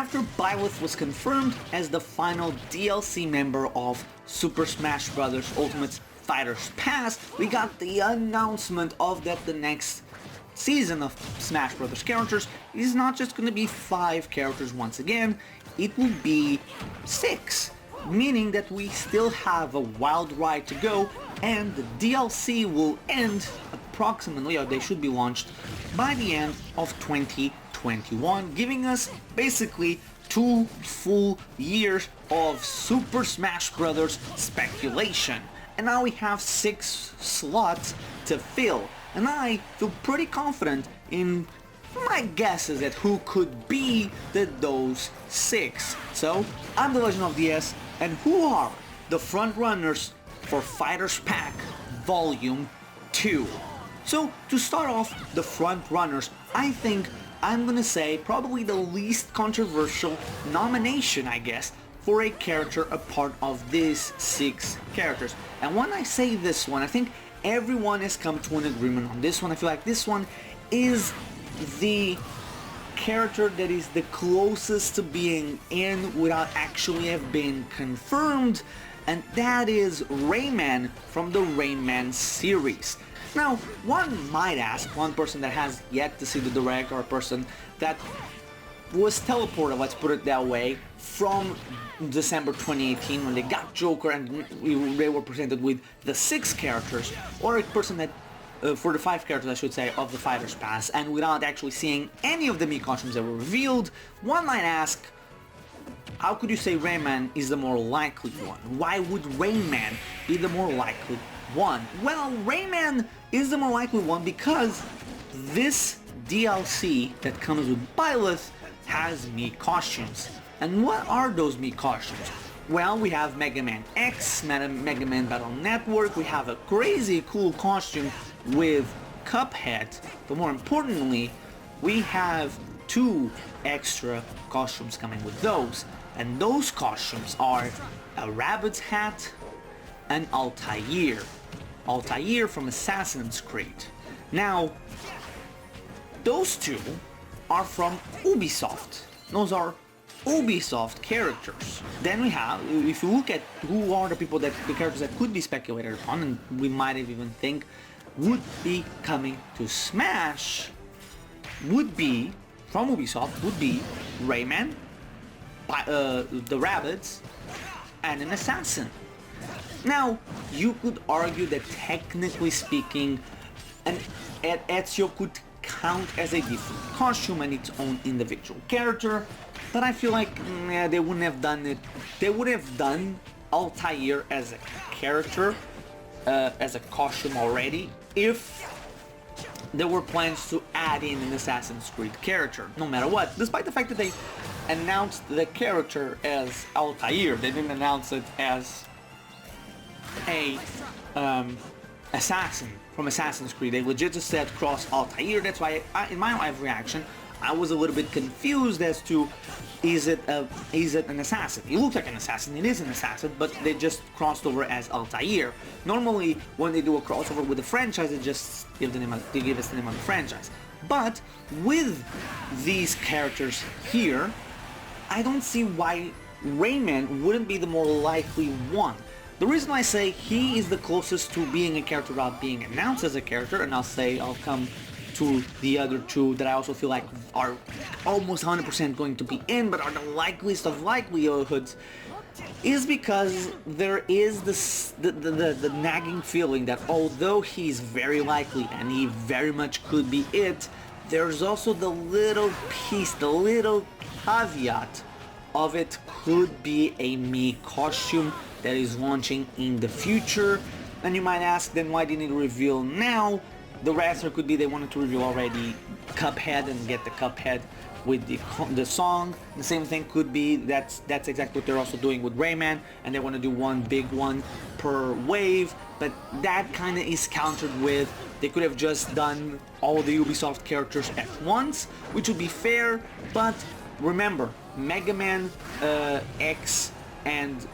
after Byleth was confirmed as the final DLC member of Super Smash Bros. Ultimate Fighters Pass, we got the announcement of that the next season of Smash Bros. Characters is not just going to be 5 characters once again, it will be 6, meaning that we still have a wild ride to go, and the DLC will end approximately, or they should be launched by the end of 2021, giving us basically 2 full years of Super Smash Bros. Speculation. And now we have 6 slots to fill, and I feel pretty confident in my guesses at who could be those 6. So, I'm the Legend of DS, and who are the front runners for Fighters Pack Volume 2? So, to start off the front runners, I think I'm gonna say probably the least controversial nomination, I guess, for a character a part of these 6 characters. And when I say this one, I think everyone has come to an agreement on this one. I feel like this one is the character that is the closest to being in without actually have been confirmed, and that is Rayman from the Rayman series. Now, one might ask, one person that has yet to see the direct, or a person that was teleported, let's put it that way, from December 2018 when they got Joker and they were presented with the 6 characters, or a person that for the 5 characters, I should say, of the Fighters Pass, and without actually seeing any of the Mii costumes that were revealed, one might ask, how could you say Rayman is the more likely one? Why would Rayman be the more likely one? Well, Rayman is the more likely one because this DLC that comes with Byleth has Mii costumes. And what are those Mii costumes? Well, we have Mega Man X, Mega Man Battle Network, we have a crazy cool costume with Cuphead, but more importantly, we have 2 extra costumes coming with those, and those costumes are a rabbit's hat and Altair from Assassin's Creed. Now, those 2 are from Ubisoft. Those are Ubisoft characters. Then we have, if you look at who are the characters that could be speculated upon, and we might have even think would be coming to Smash, would be, from Ubisoft, would be Rayman, the rabbits, and an assassin. Now, you could argue that technically speaking, an Ezio could count as a different costume and its own individual character, but I feel like they wouldn't have done it. They would have done Altair as a character, as a costume already, if there were plans to add in an Assassin's Creed character, no matter what. Despite the fact that they announced the character as Altair, they didn't announce it as a assassin from Assassin's Creed. They legit just said cross Altair. That's why in my live reaction I was a little bit confused as to is it an assassin? He looks like an assassin, it is an assassin, but they just crossed over as Altair. Normally when they do a crossover with a franchise, they just give us the name of the franchise. But with these characters here, I don't see why Rayman wouldn't be the more likely one. The reason I say he is the closest to being a character without being announced as a character, and I'll come to the other 2 that I also feel like are almost 100% going to be in, but are the likeliest of likelihoods, is because there is the nagging feeling that although he's very likely and he very much could be it, there's also the little piece, the little caveat of it could be a Mii costume that is launching in the future. And you might ask, then why didn't it reveal now? The answer could be they wanted to reveal already Cuphead and get the Cuphead with the song. The same thing could be that's exactly what they're also doing with Rayman, and they want to do one big one per wave, but that kind of is countered with they could have just done all the Ubisoft characters at once, which would be fair, but remember, Mega Man X and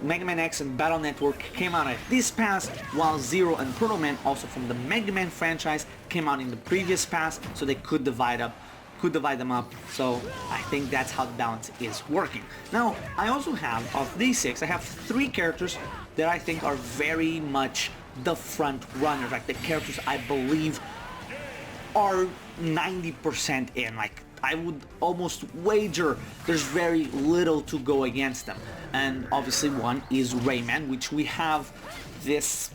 Mega Man X and Battle Network came out at this pass, while Zero and Proto Man, also from the Mega Man franchise, came out in the previous pass, so they could divide up could divide them up, so I think that's how the balance is working. Now, I also have, of these 6, I have 3 characters that I think are very much the front runners, like the characters I believe are 90% in. Like, I would almost wager there's very little to go against them. And obviously one is Rayman, which we have this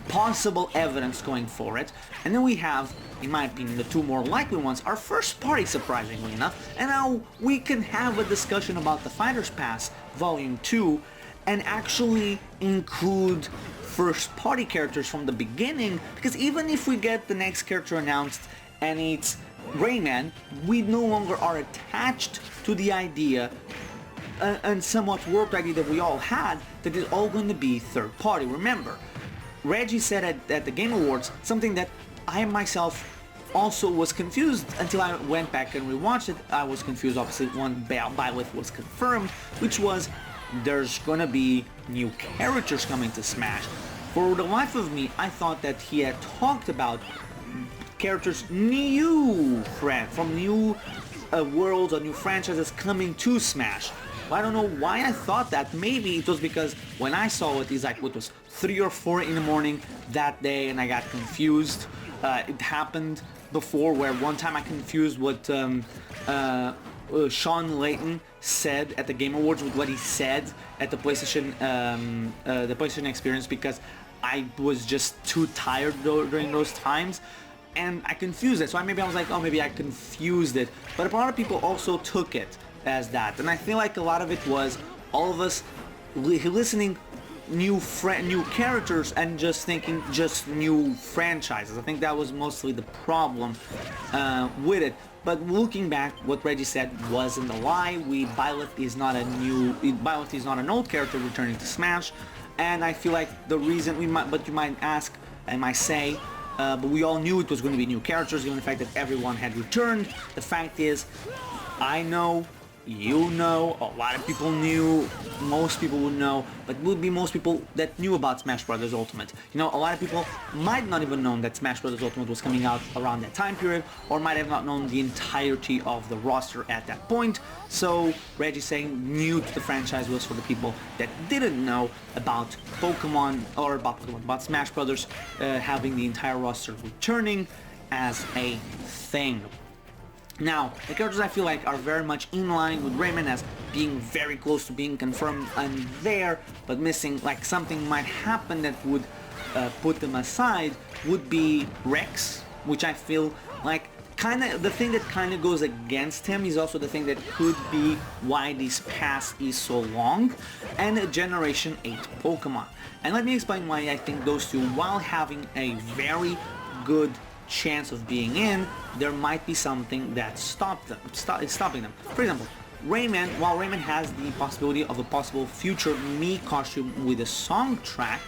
possible evidence going for it. And then we have, in my opinion, the 2 more likely ones are First Party, surprisingly enough. And now we can have a discussion about the Fighters Pass Volume 2 and actually include First Party characters from the beginning, because even if we get the next character announced and it's Rayman, we no longer are attached to the idea and somewhat warped idea that we all had that it's all going to be third party. Remember, Reggie said at the Game Awards something that I myself also was confused until I went back and rewatched it. I was confused obviously when Byleth was confirmed, which was there's gonna be new characters coming to Smash. For the life of me, I thought that he had talked about characters from new worlds or new franchises coming to Smash. I don't know why I thought that. Maybe it was because when I saw it, it's like, what was 3 or 4 in the morning that day, and I got confused. It happened before where one time I confused what Sean Layton said at the Game Awards with what he said at the PlayStation Experience, because I was just too tired during those times. And I confused it, so maybe I was like, oh, maybe I confused it. But a lot of people also took it as that, and I feel like a lot of it was all of us listening new characters and just thinking just new franchises. I think that was mostly the problem with it. But looking back, what Reggie said wasn't a lie. Byleth is not an old character returning to Smash, and I feel like the reason you might ask, I might say, but we all knew it was going to be new characters, given the fact that everyone had returned. The fact is, I know, you know, a lot of people knew, most people would know, but it would be most people that knew about Smash Bros. Ultimate. You know, a lot of people might not even known that Smash Bros. Ultimate was coming out around that time period, or might have not known the entirety of the roster at that point. So Reggie saying new to the franchise was for the people that didn't know about Pokemon, or about Smash Bros. Having the entire roster returning as a thing. Now, the characters I feel like are very much in line with Rayman as being very close to being confirmed and there, but missing, like something might happen that would put them aside, would be Rex, which I feel like the thing that kind of goes against him is also the thing that could be why this pass is so long, and Generation 8 Pokemon. And let me explain why I think those two, while having a very good chance of being in, there might be something that stopping them. For example, Rayman, while Rayman has the possibility of a possible future Mii costume with a song track,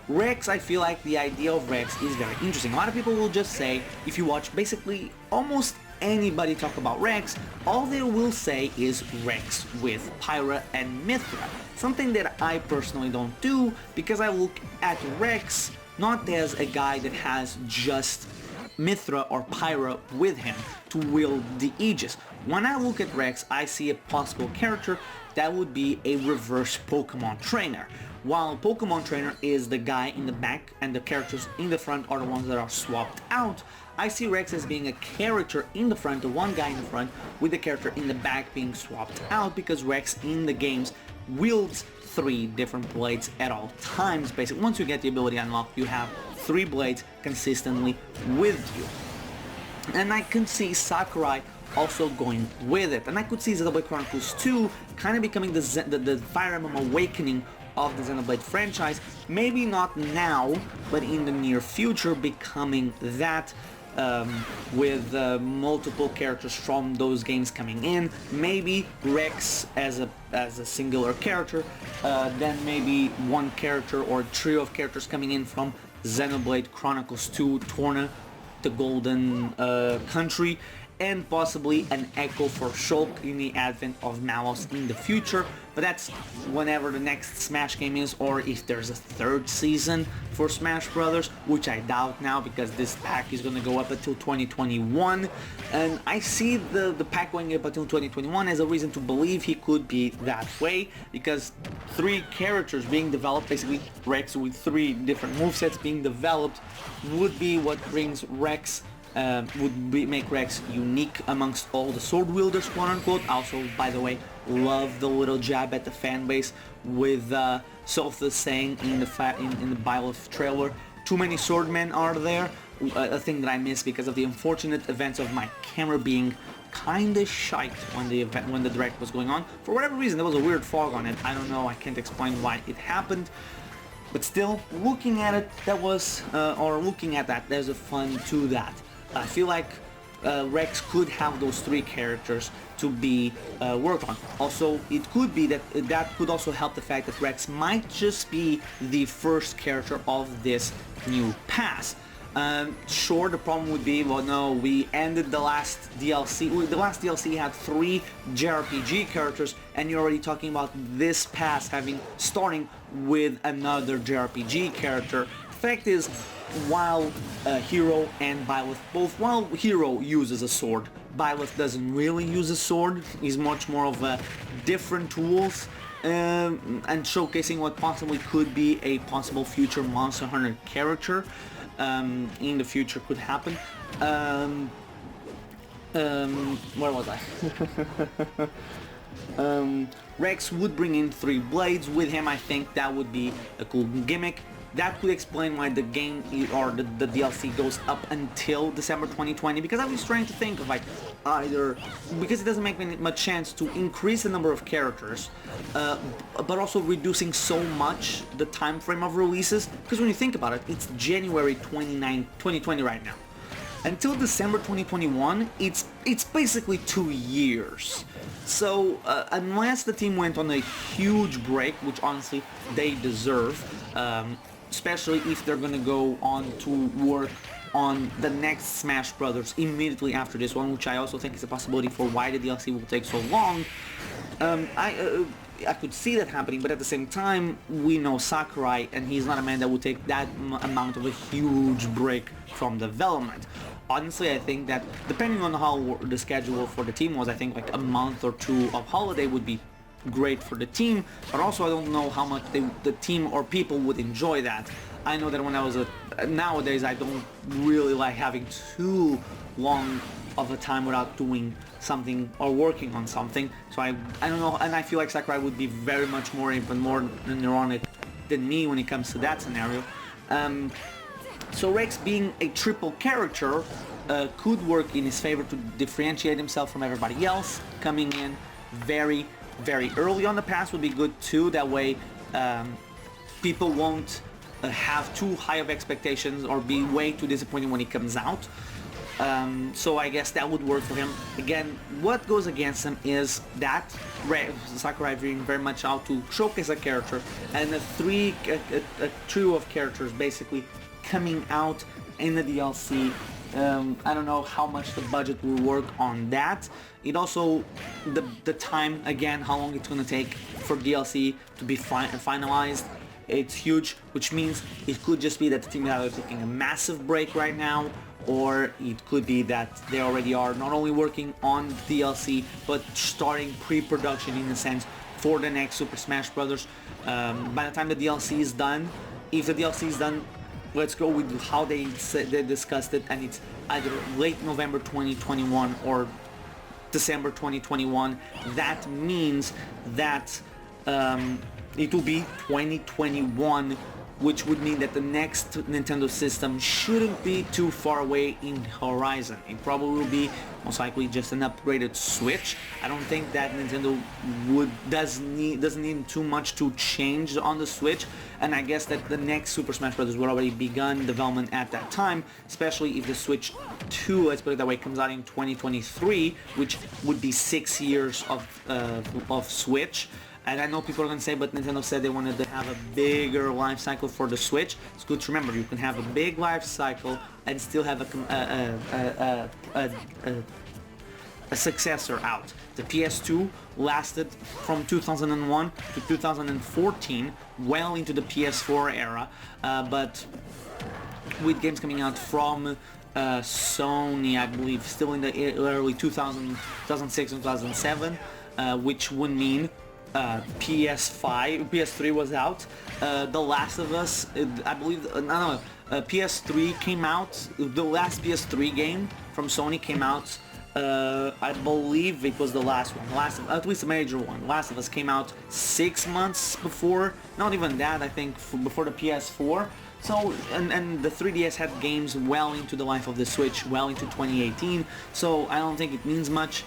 Rex, I feel like the idea of Rex is very interesting. A lot of people will just say, if you watch basically almost anybody talk about Rex, all they will say is Rex with Pyra and Mythra. Something that I personally don't do, because I look at Rex not as a guy that has just Mythra or Pyra with him to wield the Aegis. When I look at Rex, I see a possible character that would be a reverse Pokemon trainer. While Pokemon trainer is the guy in the back and the characters in the front are the ones that are swapped out, I see Rex as being a character in the front, the one guy in the front, with the character in the back being swapped out, because Rex in the games wields 3 different blades at all times. Basically, once you get the ability unlocked, you have 3 blades consistently with you. And I can see Sakurai also going with it. And I could see Xenoblade Chronicles 2 kind of becoming the Fire Emblem Awakening of the Xenoblade franchise. Maybe not now, but in the near future becoming that, with multiple characters from those games coming in. Maybe Rex as a singular character, then maybe one character or a trio of characters coming in from Xenoblade Chronicles 2 Torna, the Golden Country, and possibly an echo for Shulk in the advent of Malos in the future, but that's whenever the next Smash game is, or if there's a third season for Smash Brothers, which I doubt now because this pack is gonna go up until 2021, and I see the pack going up until 2021 as a reason to believe he could be that way, because 3 characters being developed, basically Rex with 3 different movesets being developed, would be what brings Rex make Rex unique amongst all the sword wielders, quote unquote. Also, by the way, love the little jab at the fan base with Sotha saying in the Byleth trailer, too many swordmen are there, a thing that I missed because of the unfortunate events of my camera being kinda shite when the direct was going on. For whatever reason, there was a weird fog on it. I don't know, I can't explain why it happened. But still, looking at it, there's a fun to that. I feel like Rex could have those 3 characters to be worked on. Also, it could be that could also help the fact that Rex might just be the first character of this new pass. Sure, the problem would be, well, no, we ended the last DLC. The last DLC had 3 JRPG characters, and you're already talking about this pass starting with another JRPG character. The fact is, while Hero and Byleth while Hero uses a sword, Byleth doesn't really use a sword. He's much more of a different tools, and showcasing what possibly could be a possible future Monster Hunter character in the future could happen. Where was I? Rex would bring in 3 blades with him. I think that would be a cool gimmick. That could explain why the game or the DLC goes up until December 2020, because I was trying to think of like either, because it doesn't make much sense to increase the number of characters, but also reducing so much the time frame of releases, because when you think about it, it's January 2020 right now. Until December 2021, it's basically 2 years. So unless the team went on a huge break, which honestly they deserve, especially if they're gonna go on to work on the next Smash Brothers immediately after this one, which I also think is a possibility for why the DLC will take so long. I could see that happening, but at the same time, we know Sakurai, and he's not a man that would take that amount of a huge break from development. Honestly, I think that depending on how the schedule for the team was, I think like a month or 2 of holiday would be great for the team, but also I don't know how much the team or people would enjoy that. I know that when I was nowadays I don't really like having too long of a time without doing something or working on something, so I don't know, and I feel like Sakurai would be very much more neuronic than me when it comes to that scenario. So Rex being a triple character could work in his favor to differentiate himself from everybody else. Coming in very early on the pass would be good too, that way people won't have too high of expectations or be way too disappointed when he comes out. So I guess that would work for him. Again, what goes against him is that Sakurai being very much out to showcase a character, and a trio of characters basically coming out in the DLC. I don't know how much the budget will work on that. It also, the time, again, how long it's going to take for DLC to be finalized, it's huge, which means it could just be that the team is either taking a massive break right now, or it could be that they already are not only working on DLC, but starting pre-production in a sense for the next Super Smash Brothers. By the time the DLC is done, if the DLC is done, let's go with how they discussed it, and it's either late November 2021 or December 2021. That means that it will be 2021, which would mean that the next Nintendo system shouldn't be too far away in horizon. It probably will be most likely just an upgraded Switch. I don't think that Nintendo doesn't need too much to change on the Switch, and I guess that the next Super Smash Bros. Would already begun development at that time, especially if the Switch 2, let's put it that way, comes out in 2023, which would be 6 years of Switch. And I know people are going to say, but Nintendo said they wanted to have a bigger life cycle for the Switch. It's good to remember, you can have a big life cycle and still have a successor out. The PS2 lasted from 2001 to 2014, well into the PS4 era, but with games coming out from Sony, I believe, still in the early 2006 and 2007, which would mean PS3 was out. The Last of Us, I believe, PS3 came out. The last PS3 game from Sony came out. I believe it was the last one, at least a major one. Last of Us came out 6 months before. Not even that, I think, before the PS4. So, and the 3DS had games well into the life of the Switch, well into 2018. So I don't think it means much.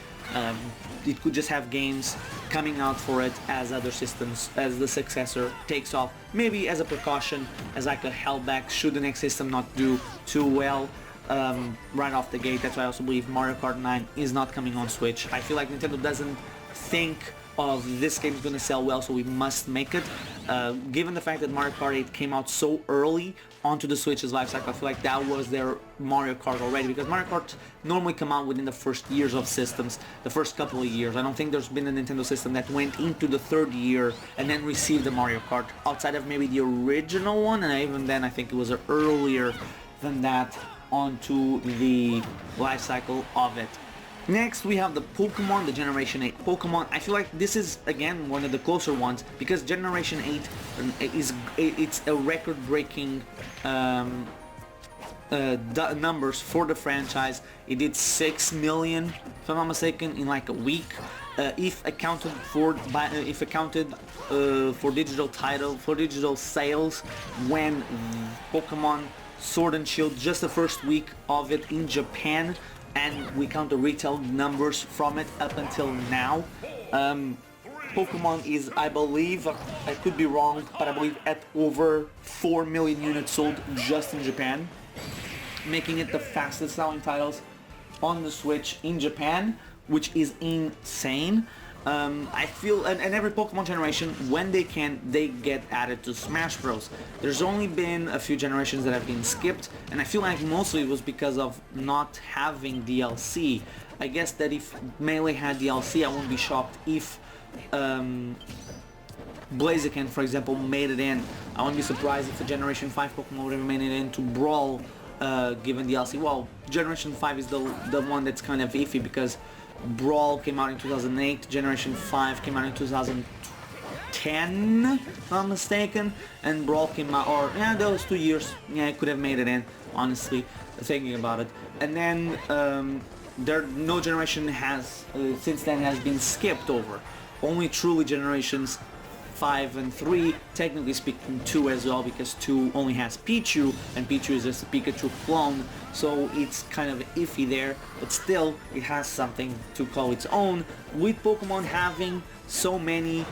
It could just have games coming out for it as other systems, as the successor takes off. Maybe as a precaution, as like a held-back should the next system not do too well right off the gate. That's why I also believe Mario Kart 9 is not coming on Switch. I feel like Nintendo doesn't think of this game is going to sell well, so we must make it. Given the fact that Mario Kart 8 came out so early onto the Switch's lifecycle, I feel like that was their Mario Kart already, because Mario Kart normally come out within the first years of systems, the first couple of years. I don't think there's been a Nintendo system that went into the third year and then received the Mario Kart, outside of maybe the original one, and even then I think it was earlier than that onto the lifecycle of it. Next we have the Pokemon, the Generation 8 Pokemon. I feel like this is again one of the closer ones, because Generation 8 it's a record-breaking numbers for the franchise. It did 6 million, if I'm not mistaken, in like a week. If accounted for digital sales, when Pokemon Sword and Shield, just the first week of it in Japan, and we count the retail numbers from it up until now, Pokemon is, I believe, I could be wrong, but I believe at over 4 million units sold just in Japan, making it the fastest selling titles on the Switch in Japan, which is insane. I feel, and every Pokemon generation, when they can, they get added to Smash Bros. There's only been a few generations that have been skipped, and I feel like mostly it was because of not having DLC. I guess that if Melee had DLC, I wouldn't be shocked if Blaziken, for example, made it in. I wouldn't be surprised if a Generation 5 Pokemon would have made it into Brawl, given DLC. Well, Generation 5 is the one that's kind of iffy, because Brawl came out in 2008, Generation 5 came out in 2010, if I'm not mistaken, and Brawl came out, or yeah, those 2 years, yeah, I could have made it in, honestly, thinking about it. And then no generation has, since then, has been skipped over. Only truly generations 5 and 3, technically speaking 2 as well, because 2 only has Pichu, and Pichu is just a Pikachu clone, so it's kind of iffy there, but still it has something to call its own. With Pokemon having so many,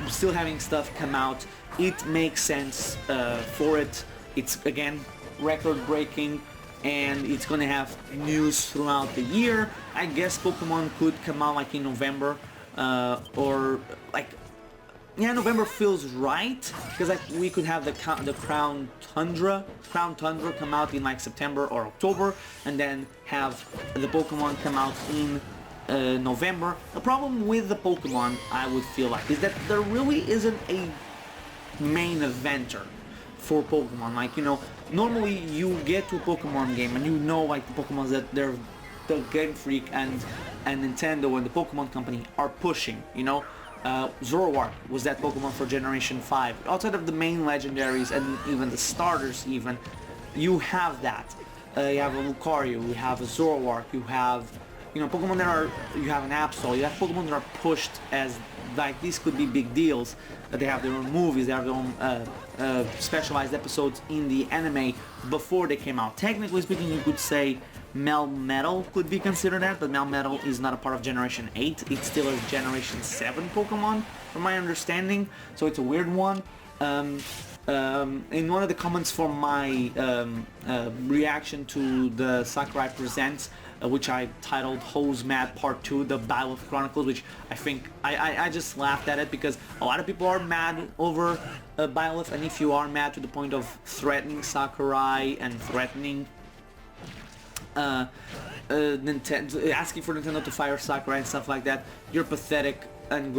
still having stuff come out, it makes sense for it. It's again record-breaking, and it's gonna have news throughout the year. I guess Pokemon could come out like in November, or like, yeah, November feels right, because like we could have the Crown Tundra come out in like September or October, and then have the Pokemon come out in November. The problem with the Pokemon, I would feel like, is that there really isn't a main eventer for Pokemon. Like, you know, normally you get to a Pokemon game and you know, like, the Pokemons that the Game Freak and Nintendo and the Pokemon Company are pushing, you know. Zoroark was that Pokemon for Generation 5. Outside of the main legendaries and even the starters even, you have that. You have a Lucario, you have a Zoroark, you have, you know, Pokemon that are, you have an Absol, you have Pokemon that are pushed as, like, these could be big deals. They have their own movies, they have their own specialized episodes in the anime before they came out. Technically speaking, you could say Melmetal could be considered that, but Melmetal is not a part of Generation 8. It's still a Generation 7 Pokemon, from my understanding, so it's a weird one. In one of the comments for my reaction to the Sakurai Presents, which I titled Hose Mad Part 2, the Byleth Chronicles, which I think, I just laughed at it, because a lot of people are mad over Byleth, and if you are mad to the point of threatening Sakurai and threatening Nintendo, asking for Nintendo to fire Sakurai and stuff like that. You're pathetic, and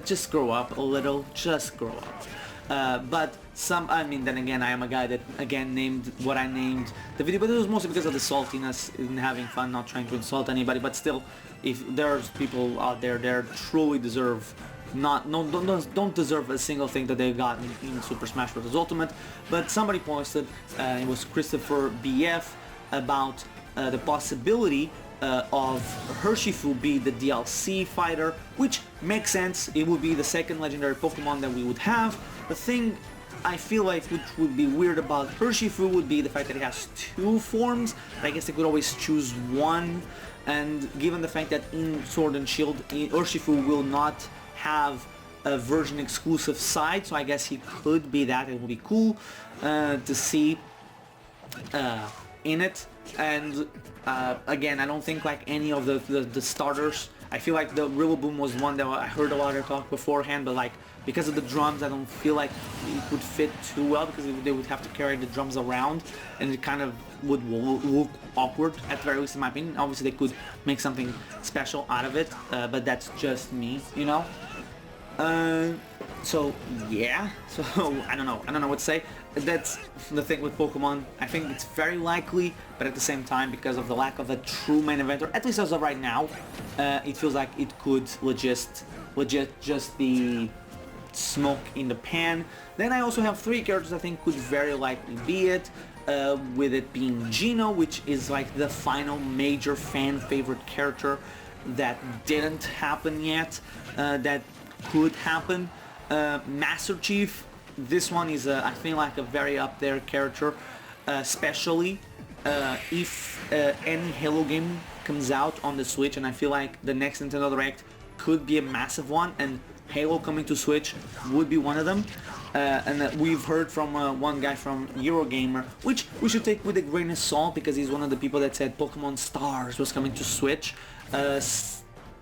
just grow up a little, just grow up. But I mean, then again, I am a guy that again named what I named the video, but it was mostly because of the saltiness and having fun, not trying to insult anybody. But still, if there's people out there that truly deserve don't deserve a single thing that they got in Super Smash Bros. Ultimate, but somebody posted, it was Christopher BF, about the possibility of Urshifu be the DLC fighter, which makes sense. It would be the second legendary Pokemon that we would have. The thing I feel like which would be weird about Urshifu would be the fact that it has two forms. I guess they could always choose one, and given the fact that in Sword and Shield, Urshifu will not have a version exclusive side, so I guess he could be that. It would be cool to see in it. And again, I don't think like any of the starters. I feel like the Rillaboom was one that I heard a lot of talk beforehand, but like because of the drums, I don't feel like it would fit too well, because they would have to carry the drums around, and it kind of would look awkward, at the very least in my opinion. Obviously they could make something special out of it, but that's just me, you know. So yeah, so I don't know what to say. That's the thing with Pokemon. I think it's very likely, but at the same time, because of the lack of a true main event, or at least as of right now, it feels like it could legit just be smoke in the pan. Then I also have three characters I think could very likely be it, with it being Geno, which is like the final major fan favorite character that didn't happen yet, that could happen. Master Chief, this one is I feel like a very up there character, especially if any Halo game comes out on the Switch, and I feel like the next Nintendo Direct could be a massive one, and Halo coming to Switch would be one of them. And we've heard from one guy from Eurogamer, which we should take with a grain of salt, because he's one of the people that said Pokemon Stars was coming to Switch.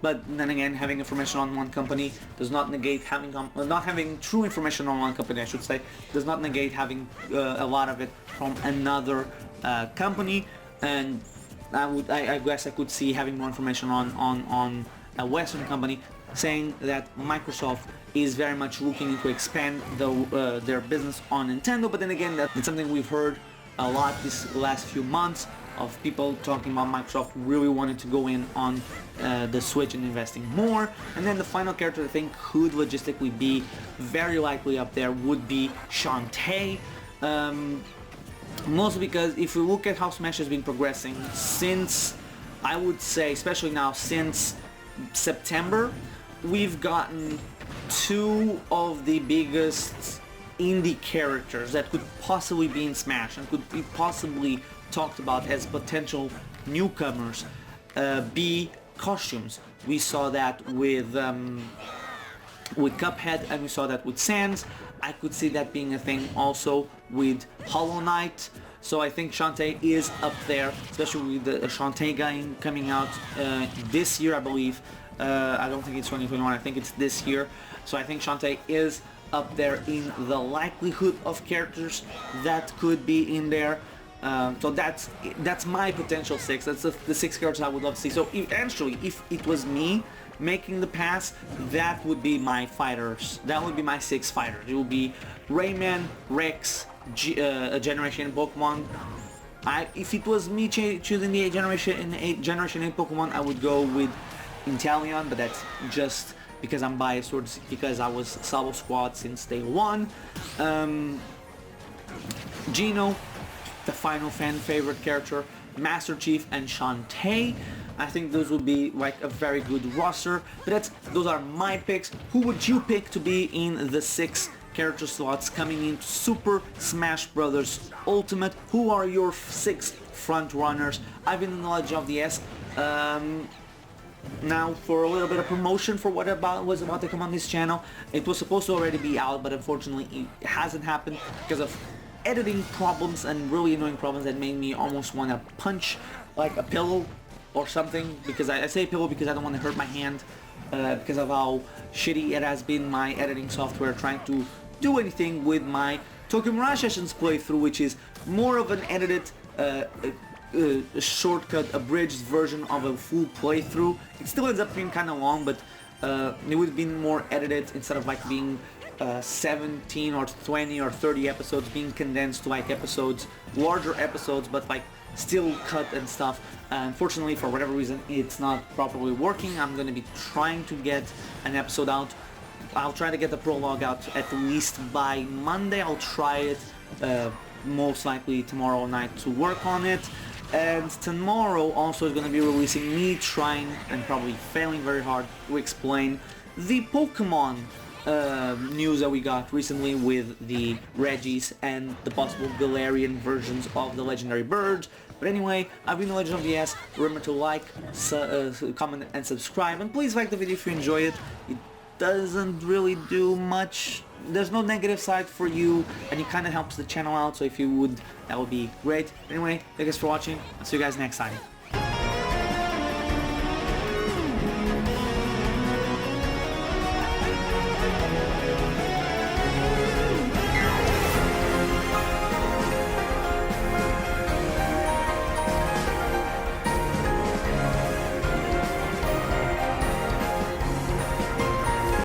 But then again, having information on one company does not negate having not having true information on one company, I should say, does not negate having a lot of it from another company. And I guess I could see having more information on a Western company, saying that Microsoft is very much looking to expand their business on Nintendo. But then again, that's something we've heard a lot this last few months, of people talking about Microsoft really wanting to go in on the Switch and investing more. And then the final character I think could logistically be very likely up there would be Shantae. Mostly because if we look at how Smash has been progressing since, I would say, especially now since September, we've gotten two of the biggest indie characters that could possibly be in Smash and could be possibly talked about as potential newcomers be costumes. We saw that with Cuphead, and we saw that with Sans. I could see that being a thing also with Hollow Knight. So I think Shantae is up there, especially with the Shantae game coming out this year, I believe. I don't think it's 2021, I think it's this year. So I think Shantae is up there in the likelihood of characters that could be in there. So that's my potential six. That's the six characters I would love to see. So eventually, if it was me making the pass, that would be my fighters. That would be my six fighters. It would be Rayman, Rex, a Generation Pokemon. If it was me choosing the Generation 8 Pokemon, I would go with Inteleon, but that's just because I'm biased, or because I was Sabo Squad since day one. Geno, the final fan favorite character, Master Chief, and Shantae. I think those would be like a very good roster. But those are my picks. Who would you pick to be in the 6 character slots coming into Super Smash Bros. Ultimate? Who are your 6 front runners? I've been in the Legend of the S. Now for a little bit of promotion for what was about to come on this channel. It was supposed to already be out, but unfortunately it hasn't happened because of editing problems and really annoying problems that made me almost want to punch like a pillow or something, because I say pillow because I don't want to hurt my hand, because of how shitty it has been, my editing software, trying to do anything with my Tokyo Mirage Sessions playthrough, which is more of an edited a shortcut, abridged version of a full playthrough. It still ends up being kind of long, but it would have been more edited instead of like being 17 or 20 or 30 episodes being condensed to like episodes, larger episodes, but like still cut and stuff. Unfortunately, for whatever reason, it's not properly working. I'm going to be trying to get an episode out. I'll try to get the prologue out at least by Monday. I'll try it most likely tomorrow night to work on it. And tomorrow also is going to be releasing me trying and probably failing very hard to explain the Pokemon news that we got recently with the Regis and the possible Galarian versions of the legendary birds. But anyway, I've been the Legend of the S. Remember to like, comment and subscribe, and please like the video if you enjoy it. It doesn't really do much. There's no negative side for you, and it kind of helps the channel out, so if you would, that would be great. Anyway, thank you guys for watching. I'll see you guys next time.